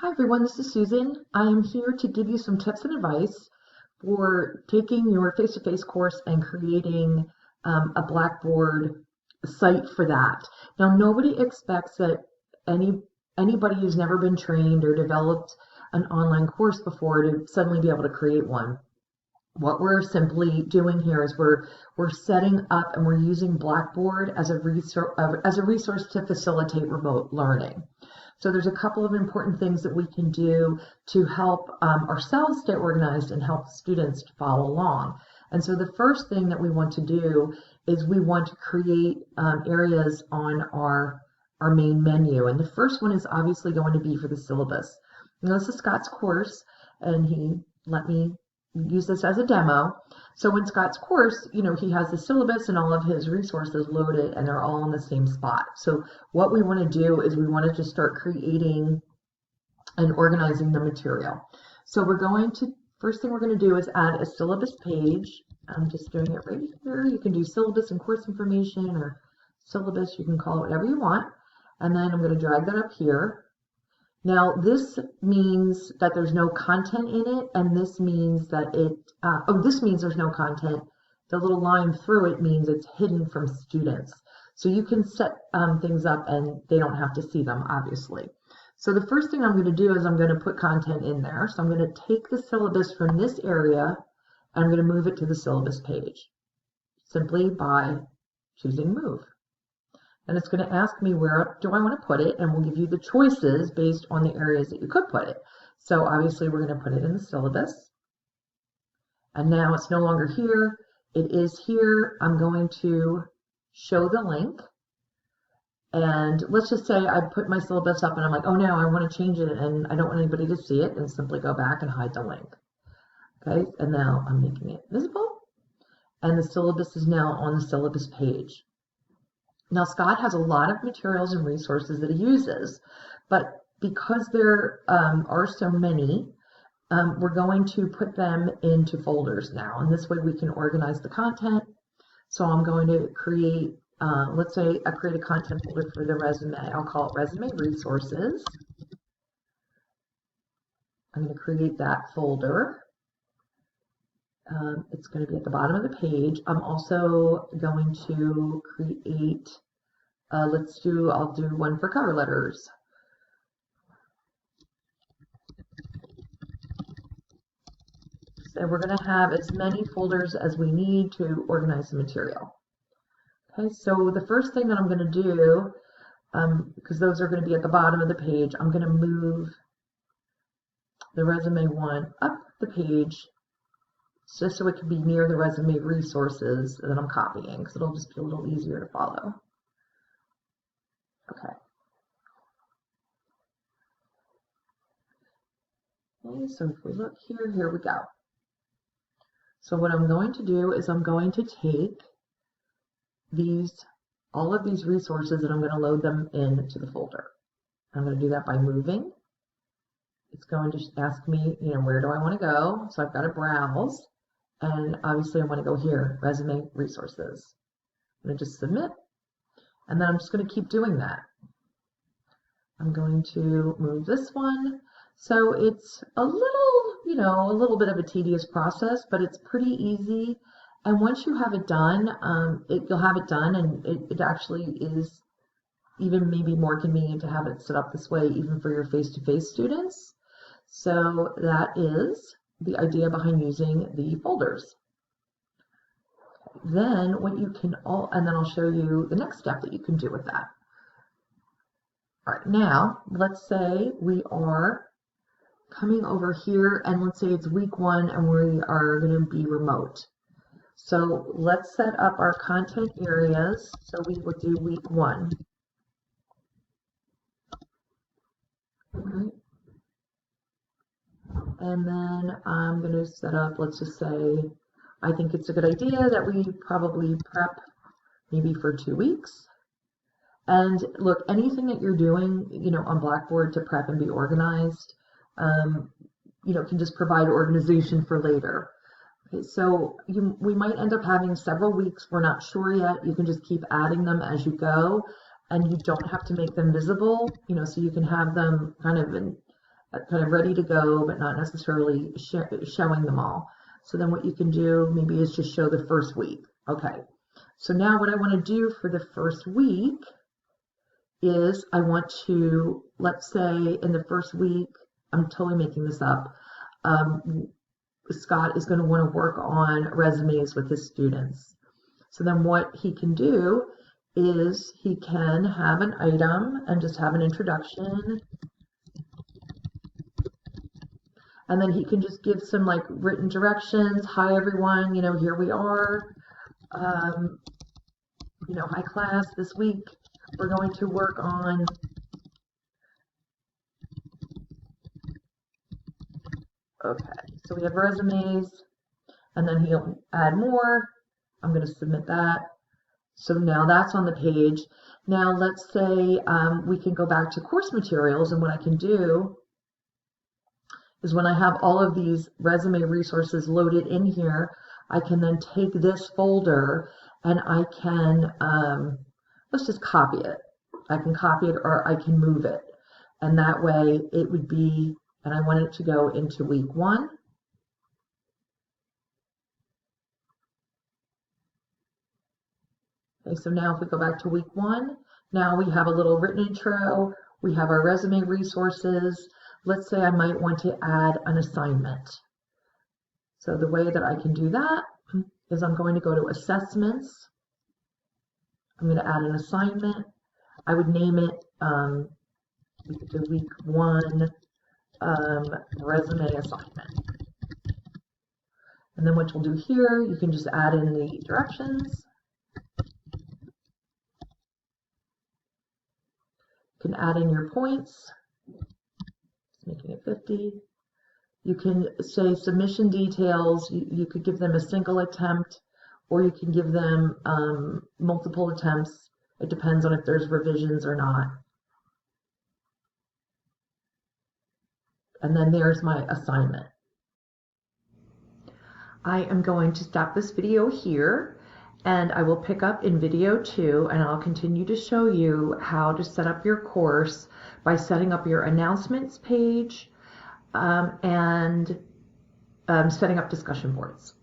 Hi everyone, this is Susan. I am here to give you some tips and advice for taking your face-to-face course and creating a Blackboard site for that. Now, nobody expects that anybody who's never been trained or developed an online course before to suddenly be able to create one. What we're simply doing here is we're setting up and we're using Blackboard as a resource to facilitate remote learning. So there's a couple of important things that we can do to help ourselves stay organized and help students to follow along. And so the first thing that we want to do is we want to create areas on our main menu. And the first one is obviously going to be for the syllabus. Now, this is Scott's course, and he let me use this as a demo. So in Scott's course, he has the syllabus and all of his resources loaded, and they're all in the same spot. So what we want to do is we want to just start creating and organizing the material. So first thing we're going to do is add a syllabus page. I'm just doing it right here. You can do syllabus and course information or syllabus, you can call it whatever you want. And then I'm going to drag that up here. Now, this means that there's no content in it, and this means that this means there's no content. The little line through it means it's hidden from students. So you can set things up and they don't have to see them, obviously. So the first thing I'm going to do is I'm going to put content in there. So I'm going to take the syllabus from this area and I'm going to move it to the syllabus page simply by choosing Move. And it's going to ask me where do I want to put it, and we'll give you the choices based on the areas that you could put it. So obviously we're going to put it in the syllabus. And now it's no longer here. It is here. I'm going to show the link. And let's just say I put my syllabus up and I'm like, oh no, I want to change it and I don't want anybody to see it, and simply go back and hide the link. Okay, and now I'm making it visible. And the syllabus is now on the syllabus page. Now, Scott has a lot of materials and resources that he uses, but because there are so many, we're going to put them into folders now, and this way we can organize the content. So I'm going to create, let's say I create a content folder for the resume. I'll call it Resume Resources. I'm going to create that folder. It's going to be at the bottom of the page. I'm also going to create, I'll do one for cover letters. So we're going to have as many folders as we need to organize the material. Okay, so the first thing that I'm going to do, because those are going to be at the bottom of the page, I'm going to move the resume one up the page just so it can be near the resume resources that I'm copying, because it'll just be a little easier to follow. Okay. Okay, so if we look here, here we go. So what I'm going to do is I'm going to take all of these resources and I'm going to load them into the folder. I'm going to do that by moving. It's going to ask me, where do I want to go? So I've got to browse. And obviously I want to go here, Resume Resources. I'm going to just submit, and then I'm just going to keep doing that. I'm going to move this one. So it's a little bit of a tedious process, but it's pretty easy. And once you have it done, you'll have it done, and it actually is even maybe more convenient to have it set up this way, even for your face-to-face students. So that is the idea behind using the folders. Then what you can and then I'll show you the next step that you can do with that. All right, now let's say we are coming over here, and let's say it's week 1 and we are going to be remote. So let's set up our content areas. So we will do week 1. Okay. And then I'm going to set up, let's just say, I think it's a good idea that we probably prep maybe for 2 weeks. And look, anything that you're doing, on Blackboard to prep and be organized, can just provide organization for later. Okay, so we might end up having several weeks. We're not sure yet. You can just keep adding them as you go, and you don't have to make them visible, so you can have them kind of kind of ready to go, but not necessarily showing them all. So then what you can do maybe is just show the first week. Okay, so now what I want to do for the first week is I want to, let's say in the first week, I'm totally making this up, Scott is going to want to work on resumes with his students. So then what he can do is he can have an item and just have an introduction. And then he can just give some like written directions. Hi everyone, here we are. Hi class, this week we're going to work on so we have resumes, and then he'll add more. I'm going to submit that. So now that's on the page. Now let's say we can go back to course materials, and what I can do is when I have all of these resume resources loaded in here, I can then take this folder and I can, let's just copy it. I can copy it or I can move it. And that way it would be, and I want it to go into week 1. Okay, so now if we go back to week 1, now we have a little written intro, we have our resume resources. Let's say I might want to add an assignment. So the way that I can do that is I'm going to go to assessments. I'm going to add an assignment. I would name it we could do week 1 resume assignment. And then what you'll do here, you can just add in the directions. You can add in your points, making it 50. You can say submission details. You could give them a single attempt, or you can give them multiple attempts. It depends on if there's revisions or not. And then there's my assignment. I am going to stop this video here, and I will pick up in video 2, and I'll continue to show you how to set up your course by setting up your announcements page and setting up discussion boards.